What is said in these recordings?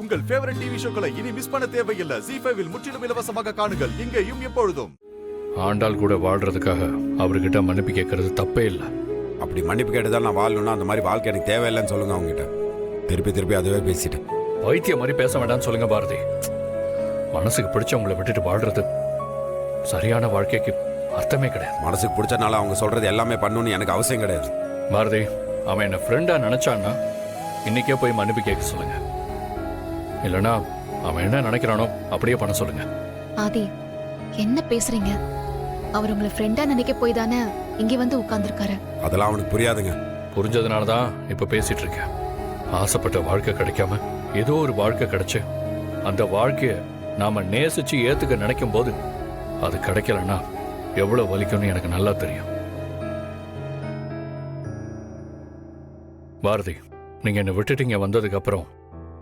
உங்கள் favourite TV ஷோக்களை இனி miss பண்ண தேவையில்லை. ZEE5 இல் முற்றிலும் இலவசமாக காணுங்கள். இங்கேயும் எப்பொழுதும். ஆண்டாள் கூட வாழ்றதுக்காக அவர்கிட்ட மன்னிப்பு கேட்கறது தப்பே இல்லை. அப்படி மன்னிப்பு கேட்டுதான் நான் வாழணும்னா அந்த மாதிரி வாழ்க்கை எனக்கு தேவையில்லைன்னு சொல்லுங்க அவங்ககிட்ட. திருப்பி திருப்பி அதுவே பேசிட்டேன். வைத்திய மாதிரி பேச வேண்டாம்னு சொல்லுங்க பாரதி. மனசுக்கு பிடிச்சவங்களை விட்டுட்டு வாழ்றது சரியான வாழ்க்கைக்கு அர்த்தமே கிடையாது. மனசுக்கு பிடிச்சனால அவங்க சொல்றது எல்லாமே பண்ணணும்னு எனக்கு அவசியம் கிடையாது. பாரதி, அவன் என்ன ஃப்ரெண்டா நினைச்சான்னா இன்னைக்கே போய் மன்னிப்பு கேட்க சொல்லுங்க. இல்லைன்னா அவன் என்ன நினைக்கிறானோ அப்படியே பண்ண சொல்லுங்க. ஆதி, என்ன பேசுறீங்க? அவர் உங்களை ஃப்ரெண்டா நினைக்க போய் தானே இங்க வந்து உட்கார்ந்துருக்காரு. அதெல்லாம் அவனுக்கு புரியாதுங்க. புரிஞ்சதுனாலதான் இப்ப பேசிட்டு இருக்கேன். ஆசைப்பட்ட வாழ்க்கை கிடைக்காம ஏதோ ஒரு வாழ்க்கை கிடைச்சு அந்த வாழ்க்கைய நாம நேசிச்சு ஏத்துக்க நினைக்கும் போது அது கிடைக்கலன்னா எவ்வளவு வலிக்கும்னு எனக்கு நல்லா தெரியும். பாரதி, நீங்க என்ன விட்டுட்டீங்க வந்ததுக்கு அப்புறம்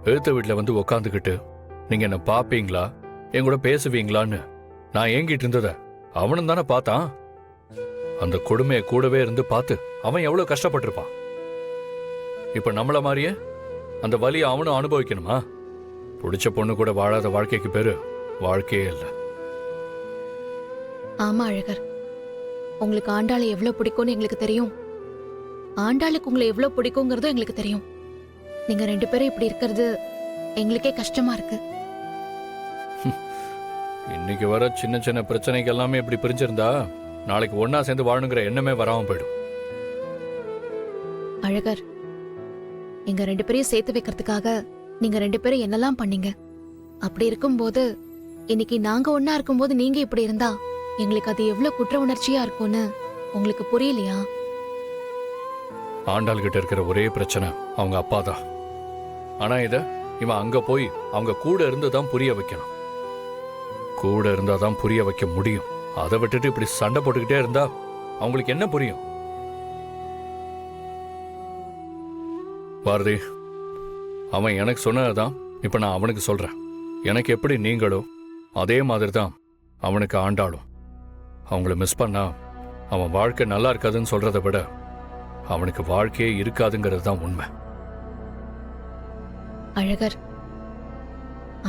எழுத்த வீட்டுல வந்து உக்காந்துக்கிட்டு நீங்க என்ன பாப்பீங்களா, என் கூட பேசுவீங்களான்னு நான் ஏங்கிட்டு இருந்தத அவனும் தானே பார்த்தான். அந்த கொடுமையை கூடவே இருந்து பார்த்து அவன் எவ்வளவு கஷ்டப்பட்டிருப்பான். இப்ப நம்மள மாதிரியே அந்த வலியை அவனும் அனுபவிக்கணுமா? பிடிச்ச பொண்ணு கூட வாழாத வாழ்க்கைக்கு பேரு வாழ்க்கையே இல்லை. ஆமா அழகர், உங்களுக்கு ஆண்டாளை எவ்வளவு பிடிக்கும்னு எங்களுக்கு தெரியும். ஆண்டாளுக்கு உங்களை எவ்வளவு பிடிக்குங்கிறதும் எங்களுக்கு தெரியும். நீங்க ரெண்டு பேரும் இப்படி இருக்கிறது எங்களுக்கே கஷ்டமா இருக்கு. இன்னைக்கு வர சின்ன சின்ன பிரச்சனைக்கு எல்லாமே இப்படி பிரிஞ்சிருந்தா நாளைக்கு ஒன்னா சேர்ந்து வாழணுங்கிற எண்ணமே வராம போயிடும். அழகர், எங்க ரெண்டு பேரையும் சேர்த்து வைக்கிறதுக்காக நீங்க ரெண்டு பேரும் என்னெல்லாம் பண்ணீங்க. அப்படி இருக்கும்போது இன்னைக்கு நாங்க ஒன்னா இருக்கும்போது நீங்க இப்படி இருந்தா எங்களுக்கு அது எவ்வளவு குற்ற உணர்ச்சியா இருக்கும்னு உங்களுக்கு புரியலையா? ஆண்டாள் கிட்ட இருக்கிற ஒரே பிரச்சனை அவங்க அப்பா தான். ஆனா இத இவன் அங்க போய் அவங்க கூட இருந்துதான் புரிய வைக்கணும். கூட இருந்தாதான் புரிய வைக்க முடியும். அதை விட்டுட்டு இப்படி சண்டை போட்டுக்கிட்டே இருந்தா அவங்களுக்கு என்ன புரியும்? பாரதி, அவன் எனக்கு சொன்னதுதான் இப்ப நான் அவனுக்கு சொல்றேன். எனக்கு எப்படி நீங்களோ அதே மாதிரி தான் அவனுக்கு ஆண்டாளும். அவங்கள மிஸ் பண்ணா அவன் வாழ்க்கை நல்லா இருக்காதுன்னு சொல்றதை விட அவனுக்கு வாழ்க்கையே இருக்காதுங்கிறது தான் உண்மை. அழகர்,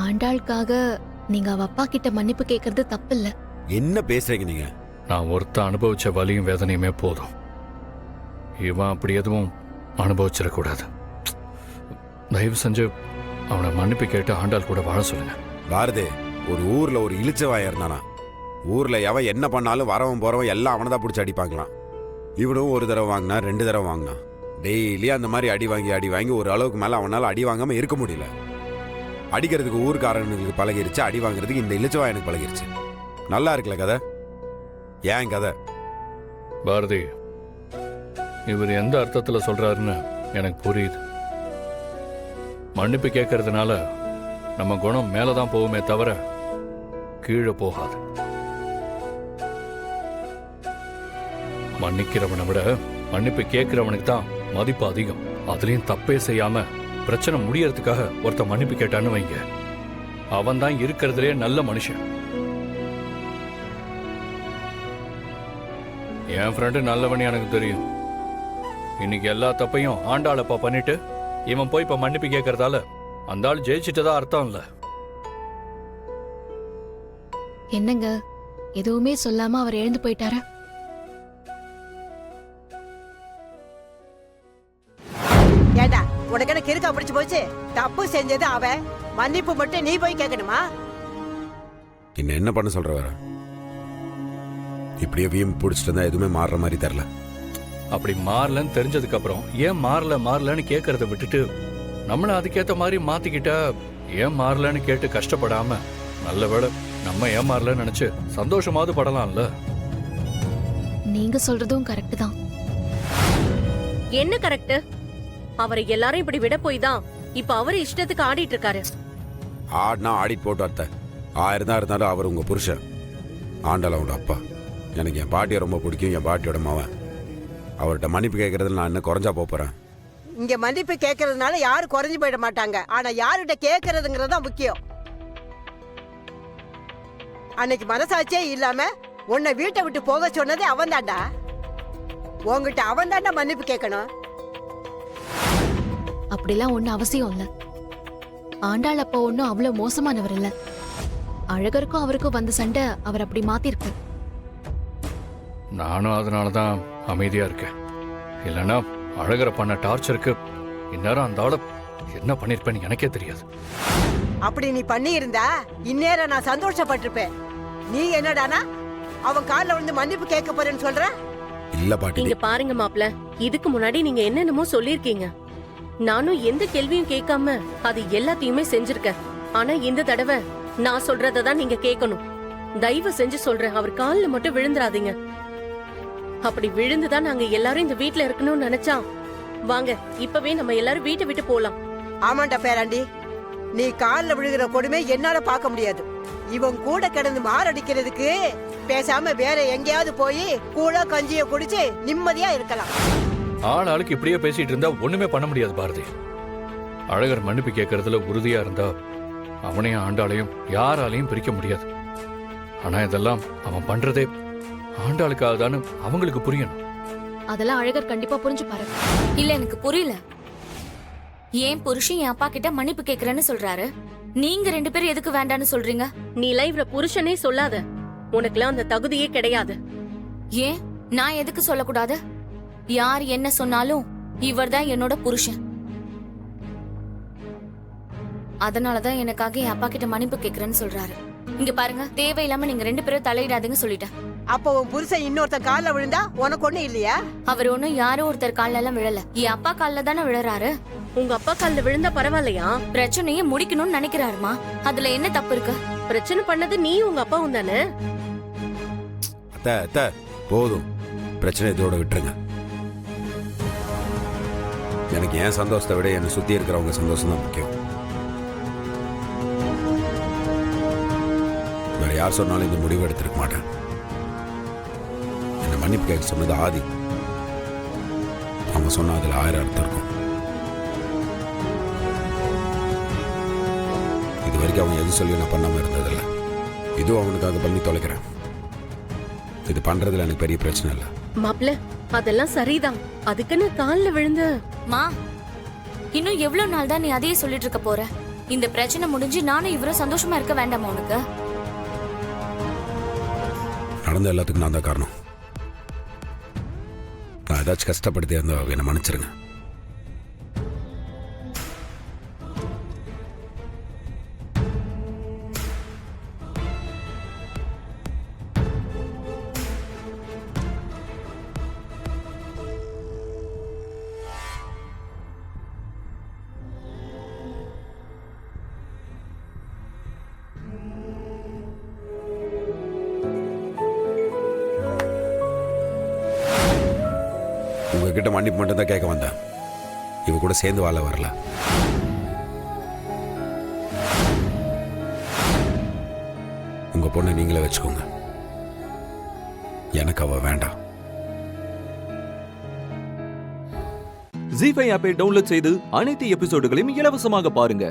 ஆண்டாளுக்காக நீங்க அவ அப்பா கிட்ட மன்னிப்பு கேட்கறது தப்பு இல்ல. என்ன பேசுறீங்க நீங்க? நான் ஒருத்த அனுபவிச்ச வலியும் வேதனையுமே போதும். இவன் அப்படி எதுவும் அனுபவிச்சிடக்கூடாது. தயவு செஞ்சு அவனை மன்னிப்பு கேட்டு ஆண்டாள் கூட வாழ சொல்லுங்க. பாரதி, ஒரு ஊர்ல ஒரு இழிச்சவாயா இருந்தானா? ஊர்ல எவன் என்ன பண்ணாலும் வரவன் போறவன் எல்லாம் அவனை தான் பிடிச்சி அடிப்பாங்களாம். இவனும் ஒரு தடவை வாங்கினா, 2 தடவை வாங்கினான். டெய்லி அந்த மாதிரி அடி வாங்கி ஒரு அளவுக்கு மேல அவனால அடி வாங்காம இருக்க முடியல. அடிக்கிறதுக்கு ஊர்க்காரனுக்கு பழகிருச்சு, அடி வாங்குறதுக்கு இந்த இழிச்சவா எனக்கு பழகிருச்சு. நல்லா இருக்குல்ல கதை? ஏன் கதை? பாரதி, இவர் எந்த அர்த்தத்துல சொல்றாருன்னு எனக்கு புரியுது. மன்னிப்பு கேட்கறதுனால நம்ம குணம் மேலதான் போகுமே தவிர கீழே போகாது. மன்னிக்கிறவனை விட மன்னிப்பு கேட்கிறவனுக்கு தான் மதிப்பு அதிகம். அதுலயும் தப்பே செய்யாம பிரச்சனை முடியறதுக்காக ஒருத்த மன்னிப்பு கேட்டான்னு வைங்க, அவன் தான் இருக்கிறதுலே நல்ல மனுஷன். என் ஃப்ரெண்டு நல்லவனே எனக்கு தெரியும். இன்னைக்கு எல்லா தப்பையும் ஆண்டாளப்பா பண்ணிட்டு இவன் போய் இப்ப மன்னிப்பு கேட்கறதால அந்த ஆள் ஜெயிச்சிட்டதா அர்த்தம் இல்ல. என்னங்க, எதுவுமே சொல்லாம அவர் எழுந்து போயிட்டாரா? ஏடா, உனக்கு என்ன கிறுக்கா பிடிச்சு போச்சு? தப்பு செஞ்சது அவன், மன்னிப்பு மட்டும் நீ போய் கேட்கணுமா? என்ன பண்ண சொல்ற வேற? இப்படியே வீம் பிடிச்சிட்டு இருந்தா எதுவுமே மாறுற மாதிரி தெரியல. அப்படி மாறலன்னு தெரிஞ்சதுக்கு அப்புறம் ஏன் மாறலன்னு கேட்கறத விட்டுட்டு நம்மள அதுக்கேத்த மாதிரி மாத்திக்கிட்டா ஏன் மாறலன்னு கேட்டு கஷ்டப்படாம நல்ல வேளை நம்ம ஏன் மாறலன்னு நினைச்சு சந்தோஷமாவது படலாம்ல. நீங்க சொல்றதும் கரெக்ட் தான். என்ன கரெக்ட்? அவரை எல்லாரும் இப்படி விட போய் தான் இப்ப அவரு இஷ்டத்துக்கு ஆடிட்டு இருக்காரு. ஆடினா ஆடிட்டு போட்டு அர்த்த 1000 தான் இருந்தாலும் அவர் உங்க புருஷன். ஆண்டாள் அவனோட அப்பா. எனக்கு என் பாட்டியை ரொம்ப பிடிக்கும், என் பாட்டியோட மவன். அவர்கிட்ட மன்னிப்பு கேட்கறதுல நான் என்ன குறைஞ்சா போறேன்? இங்க மன்னிப்பு கேட்கறதுனால யாரும் குறைஞ்சு போயிட மாட்டாங்க. ஆனா யாருகிட்ட கேட்கறதுங்கிறது தான் முக்கியம். அன்னைக்கு மனசாட்சியே இல்லாம உன்னை வீட்டை விட்டு போக சொன்னதே அவன் தாண்டா. உங்ககிட்ட அவன் தாண்டா மன்னிப்பு கேட்கணும். அப்படிலாம் ஒண்ணு அவசியம் இல்ல. ஆண்டாள் அப்பா ஒன்னும் அவ்வளவு மோசமானவர் இல்ல. அழகருக்கும் அவருக்கும் வந்த சண்டை அவர் அப்படி மாத்திருக்கு. நானும் அதனால தான் அமைதியா இருக்கேன். இல்லைன்னா அழகரை பண்ண டார்ச்சருக்கு இந்நேரம் அந்த ஆளை என்ன பண்ணிருப்பேன்னு எனக்கே தெரியாது. அப்படி நீ பண்ணி இருந்தா இந்நேரம் நான் சந்தோஷப்பட்டிருப்பேன். நீ என்னடானா அவன் கால்ல விழுந்து மன்னிப்பு கேட்க போறேன்னு சொல்ற? இல்ல பாட்டி, இங்க பாருங்க மாப்ள, இதுக்கு முன்னாடி நீங்க என்னென்னமோ சொல்லிருக்கீங்க. நானும் எந்த கேள்வியும் கேட்காம அது எல்லாத்தையுமே செஞ்சிருக்கேன். ஆனா இந்த தடவை நான் சொல்றதான் நீங்க கேட்கணும். தயவு செஞ்சு சொல்றேன், அவர் கால்ல மட்டும் விழுந்துராதீங்க. அப்படி விழுந்துதான் நாங்க எல்லாரும் இந்த வீட்ல இருக்கணும்னு நினைச்சா வாங்க இப்பவே நம்ம எல்லாரும் வீட்டை விட்டு போலாம். ஆமாண்டா பேராண்டி, நீ கால்ல விழுகிற கொடுமை என்னால பார்க்க முடியாது. இவன் கூட கிடந்து மாரடிக்கிறதுக்கு பேசாம வேற எங்கேயாவது போய் கூழ கஞ்சிய குடிச்சு நிம்மதியா இருக்கலாம். ஆள் ஆளுக்கு இப்படியே பேசிட்டு இருந்தா ஒண்ணுமே பண்ண முடியாது பாரதி. அழகர் மன்னிப்பு கேட்கறதுல உறுதியா இருந்தா அவனையும் ஆண்டாளையும் யாராலையும் பிரிக்க முடியாது. ஆனா இதெல்லாம் அவன் பண்றதே ஆண்டாளுக்காக தானே அவங்களுக்கு புரியணும். அதெல்லாம் அழகர் கண்டிப்பா புரிஞ்சுப்பாரு. இல்ல எனக்கு புரியல. ஏன் புருஷன் என் அப்பா கிட்ட மன்னிப்பு கேக்குறேன்னு சொல்றாரு, நீங்க 2 பேரும் எதுக்கு வேண்டான்னு சொல்றீங்க? நீ லைவ்ல புருஷனே சொல்லாத, உனக்குலாம் அந்த தகுதியே கிடையாது. ஏன் நான் எதுக்கு சொல்லக்கூடாது? யார் என்ன சொன்னாலும் இவர்தான் என்னோட புருஷன். அதனாலதான் எனக்காக என் அப்பா கிட்ட மன்னிப்பு கேக்குறேன்னு சொல்றாரு. இங்க பாருங்க, தேவையில்லாம நீங்க 2 பேரும் தலையிடாதீங்க சொல்லிட்டேன். அப்ப உன் புருஷன் இன்னொருத்தன் கால்ல விழுந்தா உனக்கு ஒண்ணு இல்லையா? அவர் ஒண்ணும் யாரோ ஒருத்தர் கால்ல எல்லாம் விழல, என் அப்பா கால்ல தானே விழறாரு. உங்க அப்பா கால்ல விழுந்தா பரவாயில்லையா? பிரச்சனையை முடிக்கணும்னு நினைக்கிறாருமா, அதுல என்ன தப்பு இருக்கு? பிரச்சனை பண்ணது நீ உங்க அப்பாவும் தானே. அத்தை அத்தை போதும், பிரச்சனை இதோட விட்டுருங்க. எனக்கு என் சந்தோஷத்தை விட என்னை சுத்தி இருக்கிறவங்க சந்தோஷம் தான் முக்கியம். வேற யார் சொன்னாலும் இந்த முடிவு எடுத்திருக்க மாட்டேன். என்ன மன்னிப்பு கேட்க சொன்னது ஆதி. அவன் சொன்ன அதுல 1000 அர்த்தம் இருக்கும். இது வரைக்கும் அவன் எது சொல்லி நான் பண்ணாம இருந்ததில்ல. இதுவும் அவனுக்காக பண்ணி தொலைக்கிறேன். இது பண்றதுல எனக்கு பெரிய பிரச்சனை இல்லை. மாப்ள, அதெல்லாம் சரிதான். அதுக்குன்னு கால்ல விழுந்து மா, இன்னும் எவ்வளவு நாள் தான் நீ அதையே சொல்லிட்டு இருக்க போற? இந்த பிரச்சனை முடிஞ்சு நானும் இவரும் சந்தோஷமா இருக்க வேண்டாமா உனக்கு? நடந்த எல்லாத்துக்கும் நான் தான் காரணம். நான் ஏதாச்சும் கஷ்டப்படுத்தி அந்த என்னை மன்னிச்சிருங்க. உங்ககிட்ட மன்னிப்பு மட்டும் தான் கேட்க வந்தேன். இவ கூட சேர்ந்து வாழ வரல. உங்க பொண்ணை நீங்களே வச்சுக்கோங்க. எனக்கு அவ வேண்டாம். ஜீ5 ஆப்பை டவுன்லோட் செய்து அனைத்து எபிசோடுகளையும் இலவசமாக பாருங்க.